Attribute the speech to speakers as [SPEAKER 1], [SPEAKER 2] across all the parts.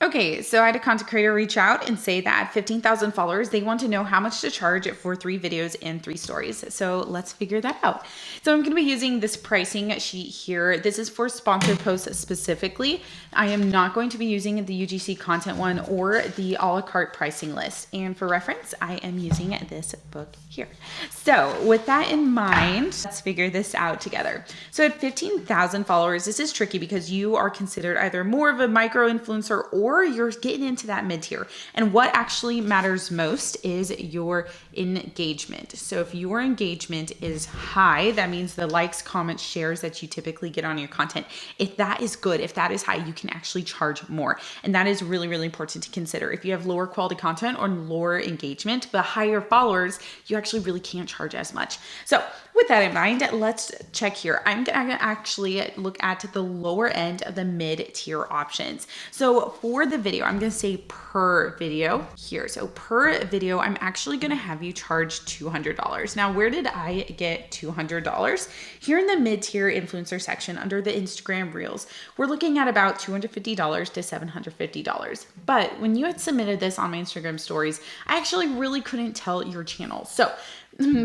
[SPEAKER 1] Okay, so I had a content creator reach out and say that 15,000 followers, they want to know how much to charge for 3 videos and 3 stories. So let's figure that out. So I'm going to be using this pricing sheet here. This is for sponsored posts specifically. I am not going to be using the UGC content one or the a la carte pricing list. And for reference, I am using this book here. So with that in mind, let's figure this out together. So at 15,000 followers, this is tricky because you are considered either more of a micro influencer or you're getting into that mid tier. And what actually matters most is your engagement. So if your engagement is high, that means the likes, comments, shares that you typically get on your content. If that is good, if that is high, you can actually charge more. And that is really, really important to consider. If you have lower quality content or lower engagement, but higher followers, you actually really can't charge as much. So with that in mind, let's check here. I'm gonna actually look at the lower end of the mid-tier options. So for the video, I'm gonna say per video here. So per video, I'm actually gonna have you charge $200. Now, where did I get $200? Here in the mid-tier influencer section under the Instagram Reels, we're looking at about $250 to $750. But when you had submitted this on my Instagram stories, I actually really couldn't tell your channel. So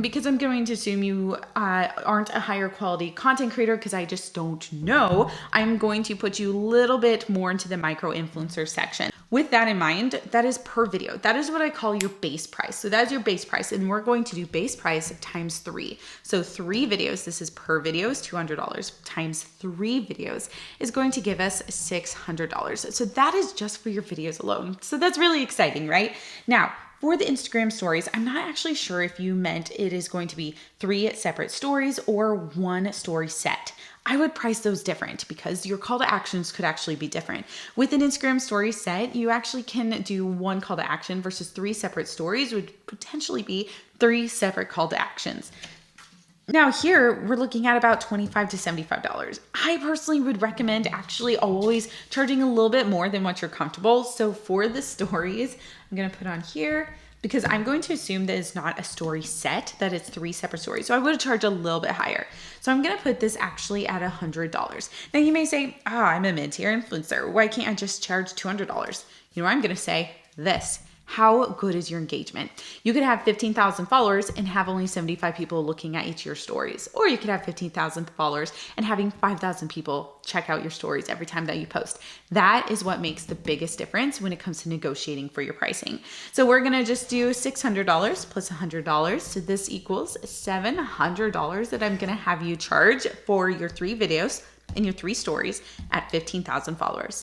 [SPEAKER 1] because I'm going to assume you aren't a higher quality content creator because I just don't know, I'm going to put you a little bit more into the micro influencer section. With that in mind, that is per video. That is what I call your base price. So that's your base price. And we're going to do base price times 3. So 3 videos, this is per video is $200 times 3 videos is going to give us $600. So that is just for your videos alone. So that's really exciting, right? Now, for the Instagram stories, I'm not actually sure if you meant it is going to be 3 separate stories or 1 story set. I would price those different because your call to actions could actually be different. With an Instagram story set, you actually can do 1 call to action versus 3 separate stories would potentially be 3 separate call to actions. Now here, we're looking at about $25 to $75. I personally would recommend actually always charging a little bit more than what you're comfortable. So for the stories, I'm gonna put on here, because I'm going to assume that it's not a story set, that it's 3 separate stories. So I would charge a little bit higher. So I'm gonna put this actually at $100. Now you may say, I'm a mid-tier influencer. Why can't I just charge $200? You know what I'm gonna say? This. How good is your engagement? You could have 15,000 followers and have only 75 people looking at each of your stories. Or you could have 15,000 followers and having 5,000 people check out your stories every time that you post. That is what makes the biggest difference when it comes to negotiating for your pricing. So we're gonna just do $600 plus $100. So this equals $700 that I'm gonna have you charge for your 3 videos and your 3 stories at 15,000 followers.